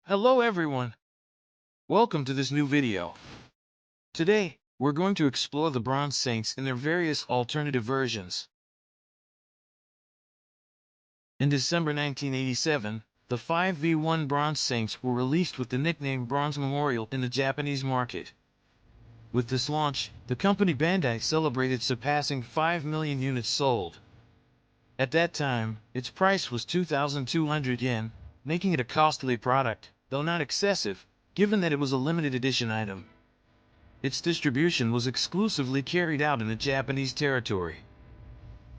Hello everyone, welcome to this new video. Today, we're going to explore the Bronze Saints in their various alternative versions. In December 1987, the 5v1 Bronze Saints were released with the nickname Bronze Memorial in the Japanese market. With this launch, the company Bandai celebrated surpassing 5 million units sold. At that time, its price was 2,200 yen, making it a costly product, though not excessive, given that it was a limited edition item. Its distribution was exclusively carried out in the Japanese territory.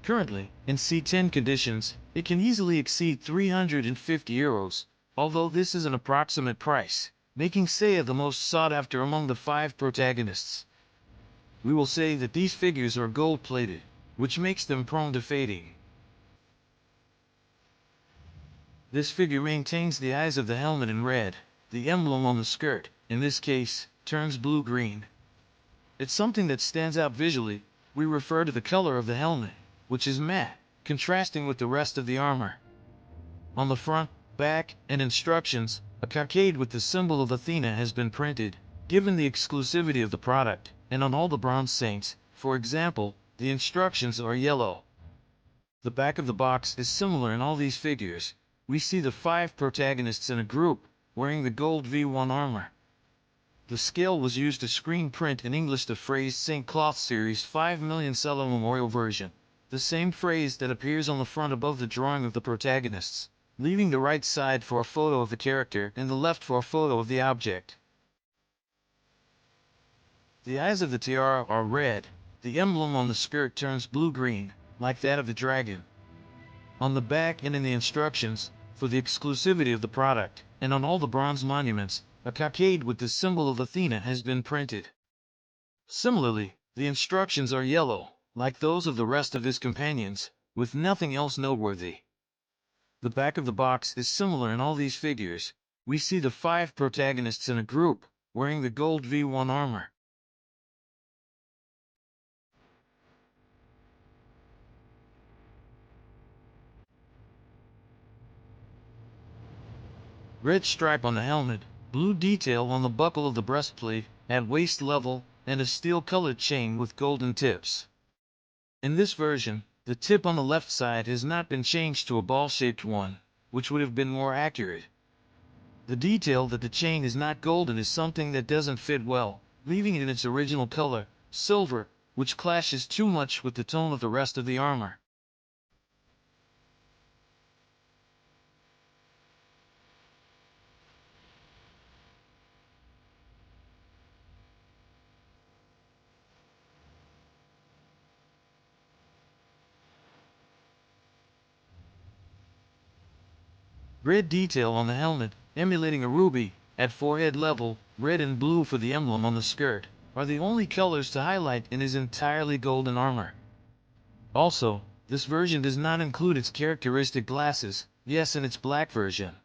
Currently, in C10 conditions, it can easily exceed 350 euros, although this is an approximate price, making Seiya the most sought after among the 5 protagonists. We will say that these figures are gold-plated, which makes them prone to fading. This figure maintains the eyes of the helmet in red. The emblem on the skirt, in this case, turns blue-green. It's something that stands out visually. We refer to the color of the helmet, which is matte, contrasting with the rest of the armor. On the front, back, and instructions, a cockade with the symbol of Athena has been printed, given the exclusivity of the product, and on all the Bronze Saints, for example, the instructions are yellow. The back of the box is similar in all these figures. We see the 5 protagonists in a group, wearing the gold V1 armor. The scale was used to screen print in English the phrase St. Cloth Series 5 million seller memorial version, the same phrase that appears on the front above the drawing of the protagonists, leaving the right side for a photo of the character and the left for a photo of the object. The eyes of the tiara are red. The emblem on the skirt turns blue-green, like that of the dragon. On the back and in the instructions, for the exclusivity of the product, and on all the bronze monuments, a cockade with the symbol of Athena has been printed. Similarly, the instructions are yellow, like those of the rest of his companions, with nothing else noteworthy. The back of the box is similar in all these figures. We see the 5 protagonists in a group, wearing the gold V1 armor. Red stripe on the helmet, blue detail on the buckle of the breastplate, at waist level, and a steel-colored chain with golden tips. In this version, the tip on the left side has not been changed to a ball-shaped one, which would have been more accurate. The detail that the chain is not golden is something that doesn't fit well, leaving it in its original color, silver, which clashes too much with the tone of the rest of the armor. Red detail on the helmet, emulating a ruby, at forehead level, red and blue for the emblem on the skirt, are the only colors to highlight in his entirely golden armor. Also, this version does not include its characteristic glasses, yes, in its black version.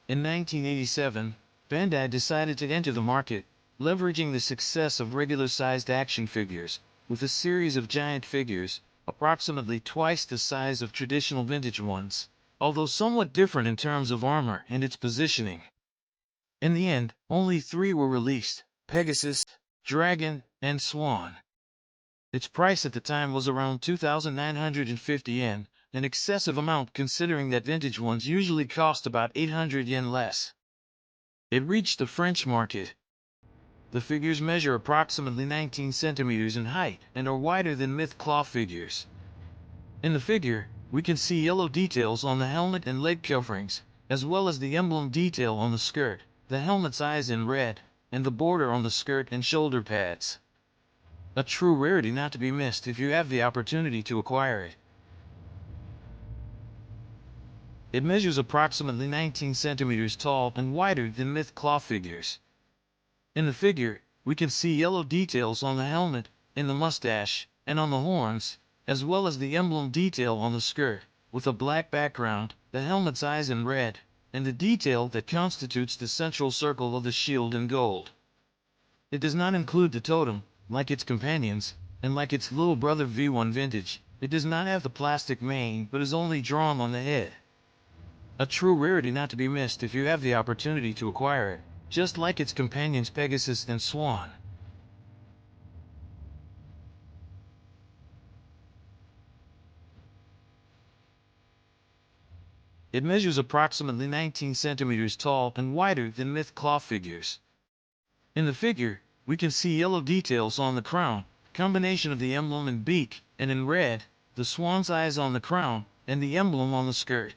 In 1987, Bandai decided to enter the market, leveraging the success of regular-sized action figures, with a series of giant figures, approximately twice the size of traditional vintage ones, although somewhat different in terms of armor and its positioning. In the end, only 3 were released: Pegasus, Dragon, and Swan. Its price at the time was around 2,950 yen, an excessive amount considering that vintage ones usually cost about 800 yen less. It reached the French market. The figures measure approximately 19 centimeters in height and are wider than myth cloth figures. In the figure, we can see yellow details on the helmet and leg coverings, as well as the emblem detail on the skirt, the helmet's eyes in red, and the border on the skirt and shoulder pads. A true rarity not to be missed if you have the opportunity to acquire it. It measures approximately 19 centimeters tall and wider than myth claw figures. In the figure, we can see yellow details on the helmet, in the mustache, and on the horns, as well as the emblem detail on the skirt, with a black background, the helmet's eyes in red, and the detail that constitutes the central circle of the shield in gold. It does not include the totem, like its companions, and like its little brother V1 Vintage, it does not have the plastic mane but is only drawn on the head. A true rarity not to be missed if you have the opportunity to acquire it, just like its companions Pegasus and Swan. It measures approximately 19 centimeters tall and wider than myth claw figures. In the figure, we can see yellow details on the crown, combination of the emblem and beak, and in red, the swan's eyes on the crown, and the emblem on the skirt.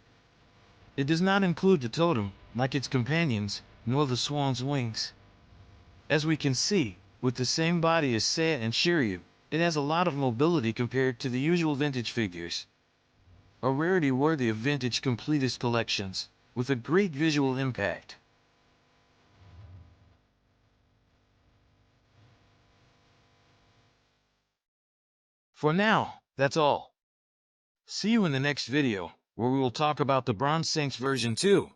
It does not include the totem, like its companions, nor the swan's wings. As we can see, with the same body as Seiya and Shiryu, it has a lot of mobility compared to the usual vintage figures. A rarity worthy of vintage completist collections, with a great visual impact. For now, that's all. See you in the next video, where we will talk about the Bronze Saints version 2.